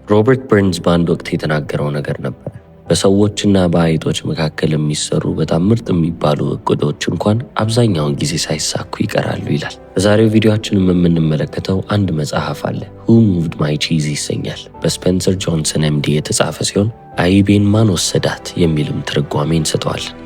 ሮበርት በርንስ በአንድ ወቅት የተናገረው ነገር ነበር። በሰዎችና በአይጦች መካከል የሚሰሩ በጣም ምርጥ የሚባሉ እቅዶች እንኳን አብዛኛውን ጊዜ ሳይሳኩ ይቀራሉ ይላል። በዛሬው ቪዲዮአችንም የምንመለከተው አንድ መጽሐፍ አለ። Who Moved My Cheese ይሰኛል። በስፔንሰር ጆንሰን ኤምዲ የተጻፈ ሲሆን አይቤን ማን ወሰዳት የሚልም ትርጓሜ እንሰጠዋለን።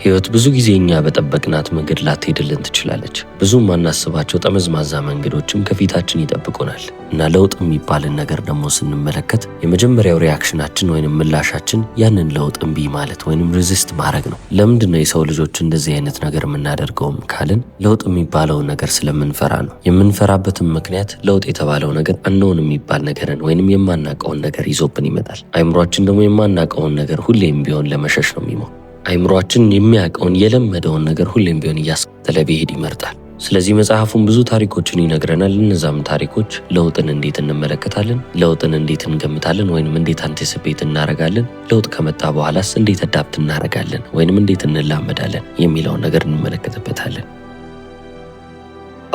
ሕይወት ብዙ ጊዜ እኛ በጠበቅናት መንገድ ላትሄድልን ትችላለች። ብዙ ማናስባቸው ጠመዝማዛ መንገዶችም ከፊታችን ይጠብቁናል እና ለውጥ የሚባልን ነገር ደግሞ ስንመለከት የመጀመሪያው ሪያክሽናችን ወይንም ምላሻችን ያንን ለውጥ እምቢ ማለት ወይንም ሪዚስት ማድረግ ነው። ለምንድን ነው የሰው ልጆች እንደዚህ አይነት ነገር የምናደርገውም ካልን ለውጥ የሚባለውን ነገር ስለምንፈራ ነው። የምንፈራበትም ምክንያት ለውጥ የተባለው ነገር አንኖን የሚባል ነገርን ወይንም የማናውቀውን ነገር ይዞብን ይመጣል። አይምሯችን ደግሞ የማናውቀውን ነገር ሁሌም ቢሆን ለመሸሽ ነው የሚሞክረው። አይምሯችን የሚያውቀውን የለመደውን ነገር ሁሌም ቢሆን እያስከተለ ቢሄድ ይመርጣል። ስለዚህ መጽሐፉን ብዙ ታሪኮችን ይነግረናል። እነዛም ታሪኮች ለውጥን እንዴት እንመለከታለን፣ ለውጥን እንዴት እንገምታለን ወይንም እንዴት አንቲሲፔት እናረጋለን፣ ለውጥ ከመጣ በኋላስ እንዴት አዳፕት እናረጋለን ወይንም እንዴት እንላመዳለን የሚለውን ነገር እንመለከትበታለን።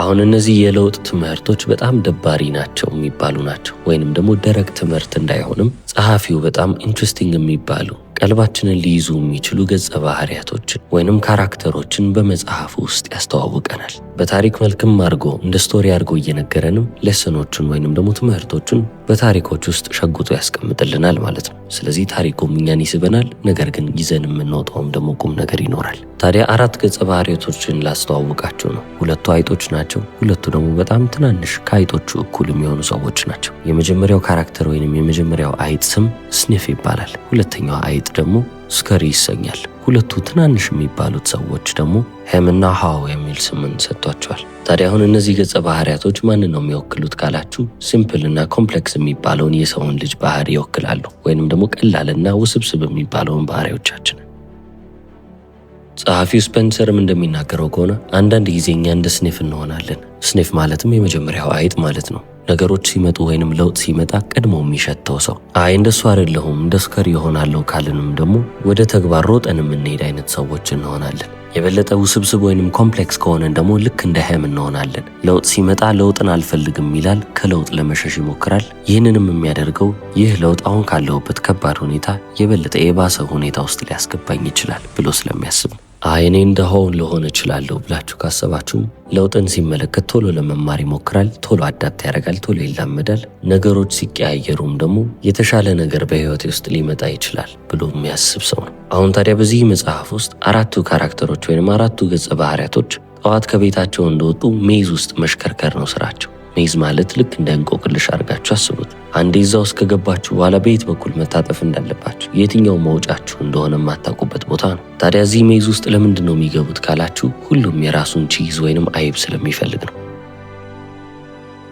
አሁን እነዚህ የለውጥ ትምህርቶች በጣም ደባሪ ናቸው የሚባሉ ናቸው ወይንም ደግሞ ደረቅ ትምህርት እንዳይሆንም ጸሐፊው በጣም ኢንትረስቲንግ የሚባሉ ቀልባችንን ሊይዙ የሚችሉ ገጸ ባህሪያቶችን ወይንም ካራክተሮችን በመጽሐፉ ውስጥ ያስተዋውቀናል። በታሪክ መልክም አድርጎ እንደ ስቶሪ አድርጎ እየነገረንም ሌሰኖቹን ወይንም ደግሞ ትምህርቶቹን በታሪኮች ውስጥ ሸጉጦ ያስቀምጥልናል ማለት ነው። ስለዚህ ታሪኩም እኛን ይስበናል፣ ነገር ግን ይዘን የምንወጣውም ደግሞ ቁም ነገር ይኖራል። ታዲያ 4 ገጸ ባህሪያቶችን ላስተዋውቃቸው ነው። 2ቱ አይጦች ናቸው፣ 2ቱ ደግሞ በጣም ትናንሽ ከአይጦቹ እኩል የሚሆኑ ሰዎች ናቸው። የመጀመሪያው ካራክተር ወይንም የመጀመሪያው አይጥ ስም ስኒፍ ይባላል። ሁለተኛው አይጥ ደግሞ ስከሪ ይሰኛል። 2ቱ ትናንሽ የሚባሉት ሰዎች ደግሞ ሄምና ሃው የሚል ስምን ሰጥቷቸዋል። ታዲያ አሁን እነዚህ ገጸ ባህሪያቶች ማንን ነው የሚወክሉት ካላችሁ ሲምፕል እና ኮምፕሌክስ የሚባለውን የሰውን ልጅ ባህሪ ይወክላሉ፣ ወይንም ደግሞ ቀላልና ውስብስብ የሚባለውን ባህሪዎቻችንን። ጸሐፊው ስፔንሰርም እንደሚናገረው ከሆነ አንዳንድ ጊዜ እኛ እንደ ስኒፍ እንሆናለን። ስኒፍ ማለትም የመጀመሪያው አይጥ ማለት ነው። ነገሮች ሲመጡ ወይንም ለውጥ ሲመጣ ቀድሞ የሚሸተው ሰው አይ እንደሱ አይደለሁም እንደ ስከሪ ይሆናለሁ ካልንም ደግሞ ወደ ተግባር ሮጠን የምንሄድ አይነት ሰዎች እንሆናለን። የበለጠ ውስብስብ ወይንም ኮምፕሌክስ ከሆነን ደግሞ ልክ እንደ ሄም እንሆናለን። ለውጥ ሲመጣ ለውጥን አልፈልግም ይላል፣ ከለውጥ ለመሸሽ ይሞክራል። ይህንንም የሚያደርገው ይህ ለውጥ አሁን ካለሁበት ከባድ ሁኔታ የበለጠ የባሰ ሁኔታ ውስጥ ሊያስገባኝ ይችላል ብሎ ስለሚያስብ ነው። እኔ እንደሆን ልሆን እችላለሁ ብላችሁ ካሰባችሁም ለውጥን ሲመለከት ቶሎ ለመማር ይሞክራል፣ ቶሎ አዳፕት ያደርጋል፣ ቶሎ ይላመዳል። ነገሮች ሲቀያየሩም ደግሞ የተሻለ ነገር በህይወቴ ውስጥ ሊመጣ ይችላል ብሎ የሚያስብ ሰው ነው። አሁን ታዲያ በዚህ መጽሐፍ ውስጥ 4ቱ ካራክተሮች ወይም 4ቱ ገጸ ባህሪያቶች ጠዋት ከቤታቸው እንደወጡ ሜዝ ውስጥ መሽከርከር ነው ስራቸው። ሜዝ ማለት ልክ እንደ እንቆቅልሽ አድርጋችሁ አስቡት። አንዴ እዛ ውስጥ ከገባችሁ በኋላ በየት በኩል መታጠፍ እንዳለባችሁ የትኛው መውጫችሁ እንደሆነ የማታውቁበት ቦታ ነው። ታዲያ እዚህ ሜዝ ውስጥ ለምንድን ነው የሚገቡት ካላችሁ ሁሉም የራሱን ቺዝ ወይንም አይብ ስለሚፈልግ ነው።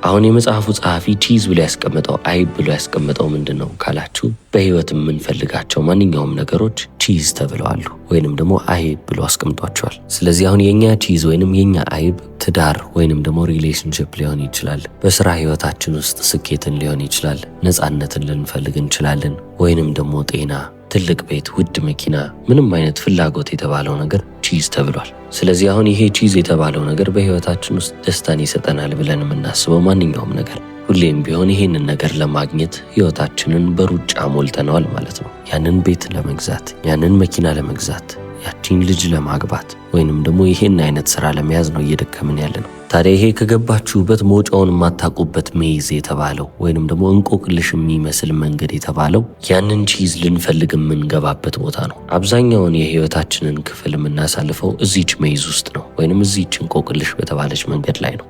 አሁን የመጽሐፉ ጸሐፊ ቺዝ ብሎ ያስቀመጠው አይብ ብሎ ያስቀመጠው ምንድን ነው ካላችሁ በህይወት የምንፈልጋቸው ማንኛውም ነገሮች ቺዝ ተብለዋሉ ወይንም ደግሞ አይብ ብሎ አስቀምጧቸዋል። ስለዚህ አሁን የኛ ቺዝ ወይንም የኛ አይብ ትዳር ወይንም ደግሞ ሪሌሽንሺፕ ሊሆን ይችላል። በስራ ህይወታችን ውስጥ ስኬትን ሊሆን ይችላል። ነፃነትን ልንፈልግ እንችላለን። ወይንም ደግሞ ጤና፣ ትልቅ ቤት፣ ውድ መኪና፣ ምንም አይነት ፍላጎት የተባለው ነገር ቺዝ ተብሏል። ስለዚህ አሁን ይሄ ቺዝ የተባለው ነገር በህይወታችን ውስጥ ደስታን ይሰጠናል ብለን የምናስበው ማንኛውም ነገር ሁሌም ቢሆን ይሄንን ነገር ለማግኘት ህይወታችንን በሩጫ ሞልተነዋል ማለት ነው። ያንን ቤት ለመግዛት፣ ያንን መኪና ለመግዛት፣ ያቺን ልጅ ለማግባት ወይንም ደግሞ ይሄን አይነት ስራ ለመያዝ ነው እየደከምን ያለ ነው። ታዲያ ይሄ ከገባችሁበት መውጫውን የማታውቁበት ሜዝ የተባለው ወይንም ደግሞ እንቆቅልሽ የሚመስል መንገድ የተባለው ያንን ቺዝ ልንፈልግ የምንገባበት ቦታ ነው። አብዛኛውን የህይወታችንን ክፍል የምናሳልፈው እዚች ሜዝ ውስጥ ነው ወይንም እዚች እንቆቅልሽ በተባለች መንገድ ላይ ነው።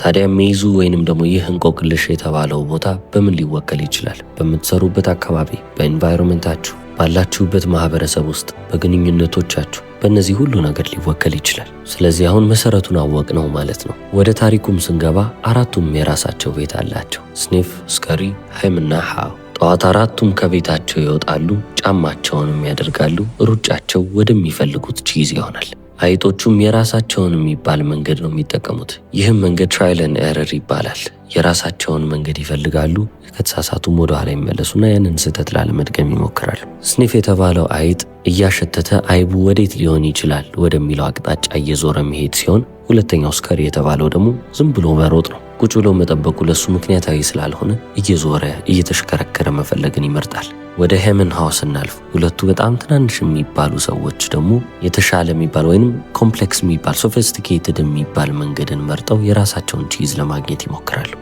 ታዲያ ሜዙ ወይንም ደግሞ ይህ እንቆቅልሽ የተባለው ቦታ በምን ሊወከል ይችላል? በምትሰሩበት አካባቢ፣ በኤንቫይሮንመንታችሁ፣ ባላችሁበት ማህበረሰብ ውስጥ፣ በግንኙነቶቻችሁ፣ በእነዚህ ሁሉ ነገር ሊወከል ይችላል። ስለዚህ አሁን መሰረቱን አወቅ ነው ማለት ነው። ወደ ታሪኩም ስንገባ 4ቱም የራሳቸው ቤት አላቸው። ስኒፍ፣ ስከሪ፣ ሄምና ሃው። ጠዋት 4ቱም ከቤታቸው ይወጣሉ፣ ጫማቸውንም ያደርጋሉ፣ ሩጫቸው ወደሚፈልጉት ቺዝ ይሆናል። አይጦቹም የራሳቸውን የሚባል መንገድ ነው የሚጠቀሙት። ይህም መንገድ ትራይል ኤንድ ኤረር ይባላል። የራሳቸውን መንገድ ይፈልጋሉ፣ ከተሳሳቱም ወደ ኋላ ይመለሱና ያንን ስህተት ላለመድገም ይሞክራሉ። ስኒፍ የተባለው አይጥ እያሸተተ አይቡ ወዴት ሊሆን ይችላል ወደሚለው አቅጣጫ እየዞረ መሄድ ሲሆን፣ ሁለተኛው ስከሪ የተባለው ደግሞ ዝም ብሎ መሮጥ ነው። ቁጭ ብሎ መጠበቁ ለሱ ምክንያታዊ ስላልሆነ እየዞረ እየተሽከረከረ መፈለግን ይመርጣል። ወደ ሄመን ሃውስ እናልፍ። ሁለቱ በጣም ትናንሽ የሚባሉ ሰዎች ደግሞ የተሻለ የሚባል ወይንም ኮምፕሌክስ የሚባል ሶፊስቲኬትድ የሚባል መንገድን መርጠው የራሳቸውን ቺዝ ለማግኘት ይሞክራሉ።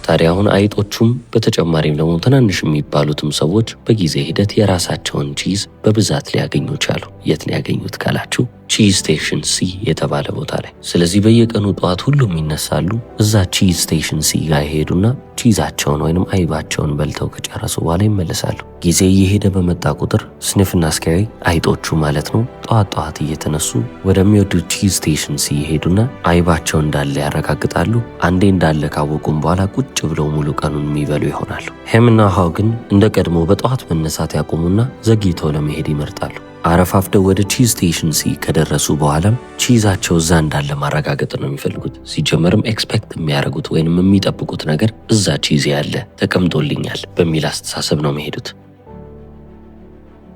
ታዲያ አሁን አይጦቹም በተጨማሪም ደግሞ ትናንሽ የሚባሉትም ሰዎች በጊዜ ሂደት የራሳቸውን ቺዝ በብዛት ሊያገኙ ቻሉ። የት ነው ያገኙት ካላችሁ ቺዝ ስቴሽን ሲ የተባለ ቦታ ላይ። ስለዚህ በየቀኑ ጠዋት ሁሉም ይነሳሉ፣ እዛ ቺዝ ስቴሽን ሲ ጋር ይሄዱና ቺዛቸውን ወይንም አይባቸውን በልተው ከጨረሱ በኋላ ይመለሳሉ። ጊዜ እየሄደ በመጣ ቁጥር ስኒፍና ስኬሪ አይጦቹ ማለት ነው ጠዋት እየተነሱ ወደሚወዱት ቺዝ ስቴሽን ሲ ይሄዱና አይባቸው እንዳለ ያረጋግጣሉ። አንዴ እንዳለ ካወቁም በኋላ ቁጭ ብለው ሙሉ ቀኑን የሚበሉ ይሆናሉ። ሄምና ሃው ግን እንደ ቀድሞ በጠዋት መነሳት ያቆሙና ዘግይተው ለመሄድ ይመርጣሉ። አረፋፍደው ወደ ቺዝ ስቴሽን ሲ ከደረሱ በኋላም ቺዛቸው እዛ እንዳለ ማረጋገጥ ነው የሚፈልጉት። ሲጀመርም ኤክስፔክት የሚያደርጉት ወይንም የሚጠብቁት ነገር እዛ ቺዝ ያለ ተቀምጦልኛል በሚል አስተሳሰብ ነው የሚሄዱት።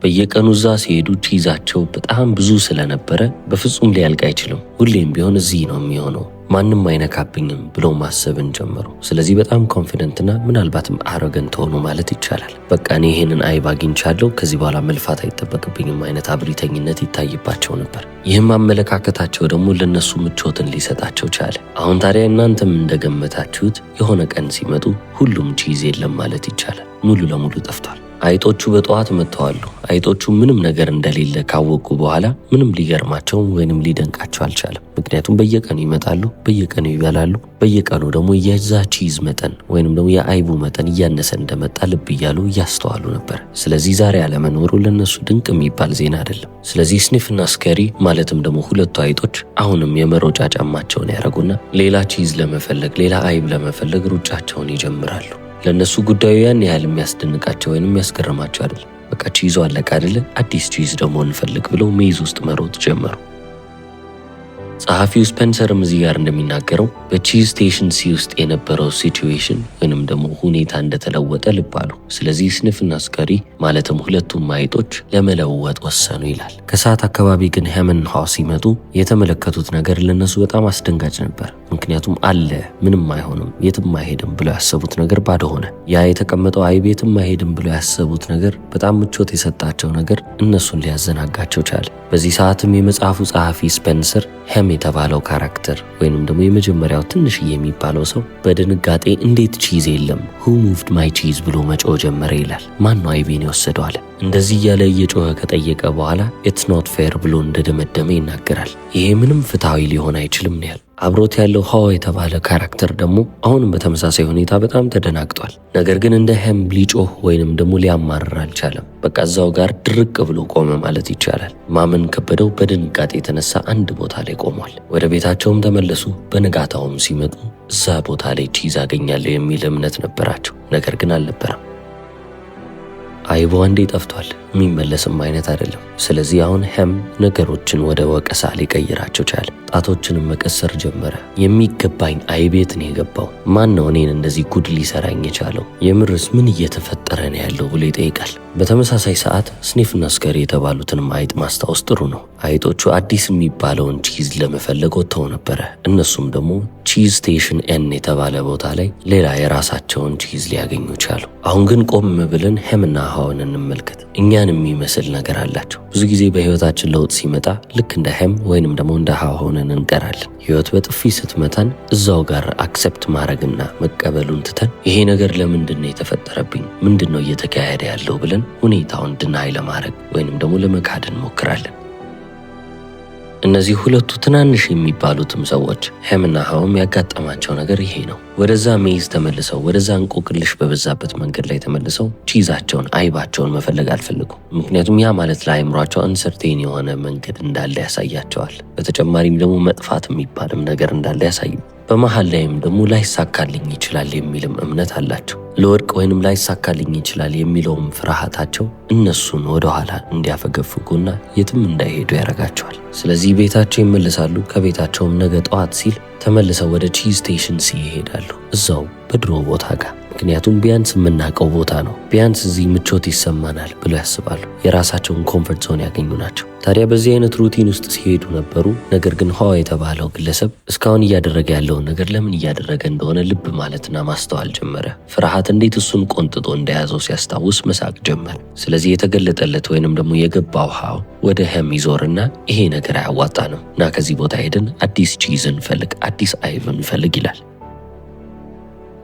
በየቀኑ እዛ ሲሄዱ ቺዛቸው በጣም ብዙ ስለነበረ በፍጹም ሊያልቅ አይችልም፣ ሁሌም ቢሆን እዚህ ነው የሚሆነው፣ ማንም አይነካብኝም ብለው ማሰብን ጀመሩ። ስለዚህ በጣም ኮንፊደንትና ምናልባትም አሮገንት ሆኑ ማለት ይቻላል። በቃ እኔ ይሄንን አይብ አግኝቻለሁ፣ ከዚህ በኋላ መልፋት አይጠበቅብኝም አይነት አብሪተኝነት ይታይባቸው ነበር። ይህም አመለካከታቸው ደግሞ ለነሱ ምቾትን ሊሰጣቸው ቻለ። አሁን ታዲያ እናንተም እንደገመታችሁት የሆነ ቀን ሲመጡ ሁሉም ቺዝ የለም ማለት ይቻላል፣ ሙሉ ለሙሉ ጠፍቷል። አይጦቹ በጠዋት መጥተዋሉ። አይጦቹ ምንም ነገር እንደሌለ ካወቁ በኋላ ምንም ሊገርማቸውም ወይንም ሊደንቃቸው አልቻለም። ምክንያቱም በየቀኑ ይመጣሉ፣ በየቀኑ ይበላሉ። በየቀኑ ደግሞ የዛ ቺዝ መጠን ወይንም ደግሞ የአይቡ መጠን እያነሰ እንደመጣ ልብ እያሉ እያስተዋሉ ነበር። ስለዚህ ዛሬ አለመኖሩ ለነሱ ድንቅ የሚባል ዜና አይደለም። ስለዚህ ስኒፍና ስኬሪ ማለትም ደግሞ ሁለቱ አይጦች አሁንም የመሮጫ ጫማቸውን ያደረጉና ሌላ ቺዝ ለመፈለግ ሌላ አይብ ለመፈለግ ሩጫቸውን ይጀምራሉ። ለነሱ ጉዳዩ ያን ያህል የሚያስደንቃቸው ወይንም የሚያስገርማቸው አይደለም። በቃ ቺዙ አለቀ አይደለ፣ አዲስ ቺዝ ደግሞ እንፈልግ ብለው ሜዝ ውስጥ መሮጥ ጀመሩ። ጸሐፊው ስፔንሰርም እዚህ ጋር እንደሚናገረው በቺዝ ስቴሽን ሲ ውስጥ የነበረው ሲቹዌሽን ወይንም ደግሞ ሁኔታ እንደተለወጠ ልብ አሉ። ስለዚህ ስኒፍና ስኬሪ ማለትም ሁለቱም አይጦች ለመለወጥ ወሰኑ ይላል። ከሰዓት አካባቢ ግን ሄመን ሃውስ ሲመጡ የተመለከቱት ነገር ለነሱ በጣም አስደንጋጭ ነበር። ምክንያቱም አለ ምንም አይሆንም የትም አይሄድም ብለው ያሰቡት ነገር ባዶ ሆነ። ያ የተቀመጠው አይብ የትም አይሄድም ብለው ያሰቡት ነገር በጣም ምቾት የሰጣቸው ነገር እነሱን ሊያዘናጋቸው ቻለ። በዚህ ሰዓትም የመጽሐፉ ጸሐፊ ስፔንሰር ሄም የተባለው ካራክተር ወይንም ደግሞ የመጀመሪያው ትንሽዬ የሚባለው ሰው በድንጋጤ እንዴት ቺዝ የለም who moved my cheese ብሎ መጮህ ጀመረ ይላል። ማን ነው አይቤን የወሰደው አለ። እንደዚህ እያለ እየጮኸ ከጠየቀ በኋላ it's not fair ብሎ እንደደመደመ ይናገራል። ይሄ ምንም ፍትሐዊ ሊሆን አይችልም ነው ያለው። አብሮት ያለው ሃው የተባለ ካራክተር ደግሞ አሁንም በተመሳሳይ ሁኔታ በጣም ተደናግጧል። ነገር ግን እንደ ሄም ሊጮህ ወይንም ደግሞ ሊያማርር አልቻለም። በቃ እዛው ጋር ድርቅ ብሎ ቆመ ማለት ይቻላል። ማመን ከበደው በድንጋጤ የተነሳ አንድ ቦታ ላይ ቆሟል። ወደ ቤታቸውም ተመለሱ። በንጋታውም ሲመጡ እዛ ቦታ ላይ ቺዝ አገኛለሁ የሚል እምነት ነበራቸው። ነገር ግን አልነበረም። አይቡ አንዴ ጠፍቷል፣ የሚመለስም አይነት አይደለም። ስለዚህ አሁን ሄም ነገሮችን ወደ ወቀሳ ሊቀይራቸው ቻለ። ጣቶችንም መቀሰር ጀመረ። የሚገባኝ አይብ የት ነው የገባው? ማን ነው እኔን እንደዚህ ጉድ ሊሰራኝ የቻለው? የምርስ ምን እየተፈጠረ ነው ያለው ብሎ ይጠይቃል። በተመሳሳይ ሰዓት ስኒፍና ስኬሪ የተባሉትንም አይጥ ማስታወስ ጥሩ ነው። አይጦቹ አዲስ የሚባለውን ቺዝ ለመፈለግ ወጥተው ነበረ። እነሱም ደግሞ ቺዝ ስቴሽን ኤን የተባለ ቦታ ላይ ሌላ የራሳቸውን ቺዝ ሊያገኙ ቻሉ። አሁን ግን ቆም ብለን ሄምና ሃውን እንመልከት። እኛን የሚመስል ነገር አላቸው። ብዙ ጊዜ በህይወታችን ለውጥ ሲመጣ ልክ እንደ ሄም ወይንም ደግሞ እንደ ሃው ሆነን እንቀራለን። ህይወት በጥፊ ስትመታን እዛው ጋር አክሰፕት ማድረግና መቀበሉን ትተን ይሄ ነገር ለምንድን ነው የተፈጠረብኝ፣ ምንድን ነው እየተካሄደ ያለው ብለን ሁኔታውን ድናይ ለማድረግ ወይንም ደግሞ ለመካድ እንሞክራለን። እነዚህ ሁለቱ ትናንሽ የሚባሉትም ሰዎች ሄምና ሃውም ያጋጠማቸው ነገር ይሄ ነው። ወደዛ ሜዝ ተመልሰው ወደዛ እንቆቅልሽ በበዛበት መንገድ ላይ ተመልሰው ቺዛቸውን አይባቸውን መፈለግ አልፈልጉም። ምክንያቱም ያ ማለት ለአይምሯቸው አንሰርቴን የሆነ መንገድ እንዳለ ያሳያቸዋል። በተጨማሪም ደግሞ መጥፋት የሚባልም ነገር እንዳለ ያሳዩ። በመሃል ላይም ደግሞ ላይሳካልኝ ይችላል የሚልም እምነት አላቸው። ለወድቅ ወይንም ላይሳካልኝ ይችላል የሚለውም ፍርሃታቸው እነሱን ወደኋላ እንዲያፈገፍጉና የትም እንዳይሄዱ ያደርጋቸዋል። ስለዚህ ቤታቸው ይመለሳሉ። ከቤታቸውም ነገ ጠዋት ሲል ተመልሰው ወደ ቺዝ ስቴሽን ሲ ይሄዳሉ። እዛው በድሮ ቦታ ጋር ምክንያቱም ቢያንስ የምናውቀው ቦታ ነው፣ ቢያንስ እዚህ ምቾት ይሰማናል ብለው ያስባሉ። የራሳቸውን ኮምፈርት ዞን ያገኙ ናቸው። ታዲያ በዚህ አይነት ሩቲን ውስጥ ሲሄዱ ነበሩ። ነገር ግን ሆዋ የተባለው ግለሰብ እስካሁን እያደረገ ያለውን ነገር ለምን እያደረገ እንደሆነ ልብ ማለትና ማስተዋል ጀመረ። ፍርሃት እንዴት እሱን ቆንጥጦ እንደያዘው ሲያስታውስ መሳቅ ጀመረ። ስለዚህ የተገለጠለት ወይንም ደግሞ የገባው ሆዋ ወደ ሄም ይዞርና ይሄ ነገር አያዋጣንም እና ከዚህ ቦታ ሄደን አዲስ ቺዝ እንፈልግ፣ አዲስ አይቭ እንፈልግ ይላል።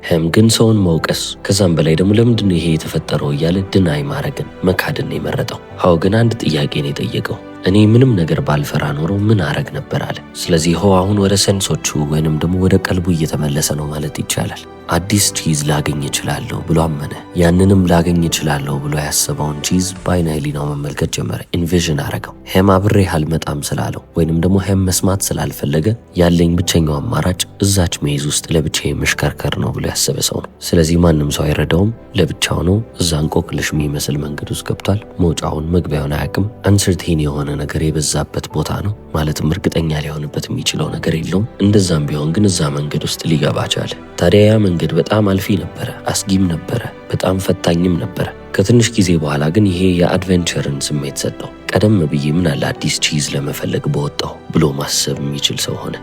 ሄም ግን ሰውን መውቀስ ከዛም በላይ ደግሞ ለምንድነው ይሄ የተፈጠረው እያለ ድናይ ማድረግን መካድን የመረጠው። ሆዋ ግን አንድ ጥያቄ ነው የጠየቀው። እኔ ምንም ነገር ባልፈራ ኖሮ ምን አረግ ነበር አለ። ስለዚህ ሆዋ አሁን ወደ ሰንሶቹ ወይንም ደግሞ ወደ ቀልቡ እየተመለሰ ነው ማለት ይቻላል። አዲስ ቺዝ ላገኝ እችላለሁ ብሎ አመነ። ያንንም ላገኝ እችላለሁ ብሎ ያሰበውን ቺዝ በአይነ ህሊናው መመልከት ጀመረ። ኢንቪዥን አረገው። ሄም አብሬህ አልመጣም ስላለው ወይንም ደግሞ ሄም መስማት ስላልፈለገ ያለኝ ብቸኛው አማራጭ እዛች ሜዝ ውስጥ ለብቻዬ መሽከርከር ነው ብሎ ያሰበ ሰው ነው። ስለዚህ ማንም ሰው አይረዳውም፣ ለብቻው ነው። እዛ እንቆቅልሽ የሚመስል መንገድ ውስጥ ገብቷል። መውጫውን መግቢያውን አያውቅም። አንሰርቴን የሆነ ነገር የበዛበት ቦታ ነው። ማለትም እርግጠኛ ሊሆንበት የሚችለው ነገር የለውም። እንደዛም ቢሆን ግን እዛ መንገድ ውስጥ ሊገባ ቻለ። ታዲያ ያ መንገድ በጣም አልፊ ነበረ፣ አስጊም ነበረ፣ በጣም ፈታኝም ነበረ። ከትንሽ ጊዜ በኋላ ግን ይሄ የአድቬንቸርን ስሜት ሰጠው። ቀደም ብዬ ምን አለ አዲስ ቺዝ ለመፈለግ በወጣው ብሎ ማሰብ የሚችል ሰው ሆነ።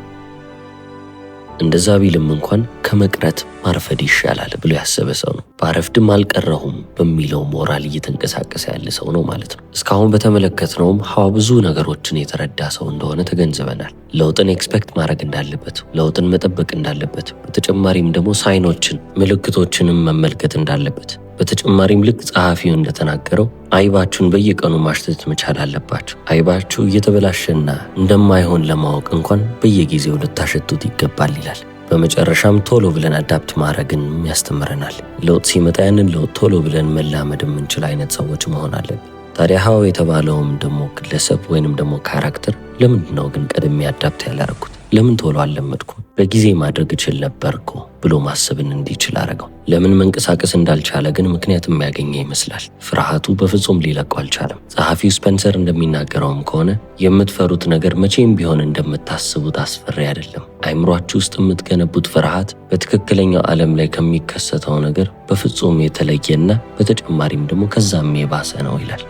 እንደዛ ቢልም እንኳን ከመቅረት ማርፈድ ይሻላል ብሎ ያሰበ ሰው ነው። ባረፍድም አልቀረሁም በሚለው ሞራል እየተንቀሳቀሰ ያለ ሰው ነው ማለት ነው። እስካሁን በተመለከትነውም ሆዋ ብዙ ነገሮችን የተረዳ ሰው እንደሆነ ተገንዝበናል። ለውጥን ኤክስፔክት ማድረግ እንዳለበት፣ ለውጥን መጠበቅ እንዳለበት፣ በተጨማሪም ደግሞ ሳይኖችን ምልክቶችንም መመልከት እንዳለበት፣ በተጨማሪም ልክ ጸሐፊው እንደተናገረው አይባችሁን በየቀኑ ማሽተት መቻል አለባችሁ። አይባችሁ እየተበላሸና እንደማይሆን ለማወቅ እንኳን በየጊዜው ልታሸቱት ይገባል ይላል። በመጨረሻም ቶሎ ብለን አዳፕት ማድረግን ያስተምረናል። ለውጥ ሲመጣ ያንን ለውጥ ቶሎ ብለን መላመድ የምንችል አይነት ሰዎች መሆን አለን። ታዲያ ሆዋ የተባለውም ደግሞ ግለሰብ ወይንም ደግሞ ካራክተር ለምንድን ነው ግን ቀድሜ አዳፕት ያላረኩት? ለምን ቶሎ አልለመድኩም? በጊዜ ማድረግ እችል ነበርኩ ብሎ ማሰብን እንዲችል አረገው። ለምን መንቀሳቀስ እንዳልቻለ ግን ምክንያት የሚያገኘ ይመስላል። ፍርሃቱ በፍጹም ሊለቀው አልቻለም። ጸሐፊው ስፔንሰር እንደሚናገረውም ከሆነ የምትፈሩት ነገር መቼም ቢሆን እንደምታስቡት አስፈሪ አይደለም። አይምሯችሁ ውስጥ የምትገነቡት ፍርሃት በትክክለኛው ዓለም ላይ ከሚከሰተው ነገር በፍጹም የተለየና በተጨማሪም ደግሞ ከዛም የባሰ ነው ይላል።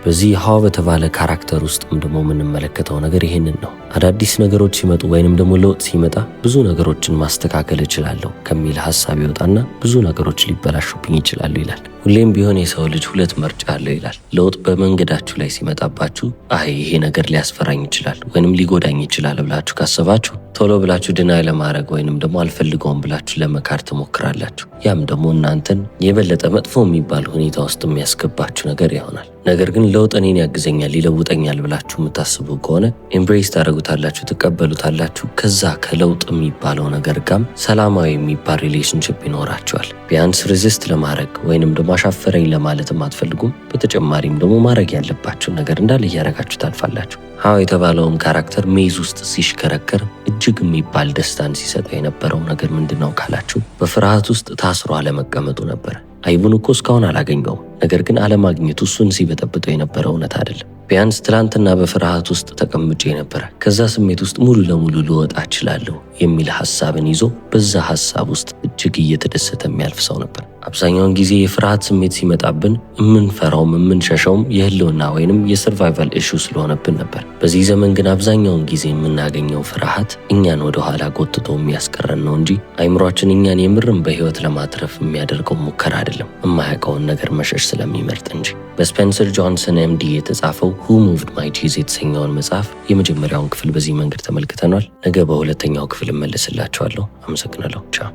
በዚህ ሆዋ በተባለ ካራክተር ውስጥም ደግሞ የምንመለከተው ነገር ይሄንን ነው። አዳዲስ ነገሮች ሲመጡ ወይንም ደግሞ ለውጥ ሲመጣ ብዙ ነገሮችን ማስተካከል እችላለሁ ከሚል ሐሳብ ይወጣና ብዙ ነገሮች ሊበላሹብኝ ይችላሉ ይላል። ሁሌም ቢሆን የሰው ልጅ ሁለት ምርጫ አለው ይላል። ለውጥ በመንገዳችሁ ላይ ሲመጣባችሁ ይሄ ነገር ሊያስፈራኝ ይችላል ወይንም ሊጎዳኝ ይችላል ብላችሁ ካሰባችሁ ቶሎ ብላችሁ ድናይ ለማድረግ ወይንም ደግሞ አልፈልገውም ብላችሁ ለመካድ ትሞክራላችሁ። ያም ደግሞ እናንተን የበለጠ መጥፎ የሚባል ሁኔታ ውስጥ የሚያስገባችሁ ነገር ይሆናል። ነገር ግን ለውጥ እኔን ያግዘኛል ይለውጠኛል ብላችሁ የምታስቡ ከሆነ ኤምብሬስ ታደርጉታላችሁ፣ ትቀበሉታላችሁ። ከዛ ከለውጥ የሚባለው ነገር ጋርም ሰላማዊ የሚባል ሪሌሽንሽፕ ይኖራቸዋል። ቢያንስ ሬዚስት ለማድረግ ወይንም ደግሞ አሻፈረኝ ለማለትም አትፈልጉም። በተጨማሪም ደግሞ ማድረግ ያለባችሁን ነገር እንዳለ እያደረጋችሁ ታልፋላችሁ። ሆዋ የተባለውም ካራክተር ሜዝ ውስጥ ሲሽከረከር እጅግ የሚባል ደስታን ሲሰጠው የነበረው ነገር ምንድነው ካላችሁ በፍርሃት ውስጥ ታስሮ አለመቀመጡ ነበር። አይቡን እኮ እስካሁን አላገኘውም። ነገር ግን አለማግኘቱ እሱን ሲበጠብጠው የነበረ እውነት አይደለም። ቢያንስ ትላንትና በፍርሃት ውስጥ ተቀምጬ ነበረ፣ ከዛ ስሜት ውስጥ ሙሉ ለሙሉ ልወጣ እችላለሁ የሚል ሐሳብን ይዞ በዛ ሐሳብ ውስጥ እጅግ እየተደሰተ የሚያልፍ ሰው ነበር። አብዛኛውን ጊዜ የፍርሃት ስሜት ሲመጣብን የምንፈራውም የምንሸሸውም የህልውና ወይንም የሰርቫይቫል ኢሹ ስለሆነብን ነበር። በዚህ ዘመን ግን አብዛኛውን ጊዜ የምናገኘው ፍርሃት እኛን ወደ ኋላ ጎትቶ የሚያስቀረን ነው እንጂ አይምሯችን እኛን የምርም በህይወት ለማትረፍ የሚያደርገው ሙከራ አይደለም፣ የማያውቀውን ነገር መሸሽ ስለሚመርጥ እንጂ። በስፔንሰር ጆንሰን ኤምዲ የተጻፈው Who Moved My Cheese የተሰኘውን መጽሐፍ የመጀመሪያውን ክፍል በዚህ መንገድ ተመልክተናል። ነገ በሁለተኛው ክፍል እመለስላችኋለሁ። አመሰግናለሁ። ቻው።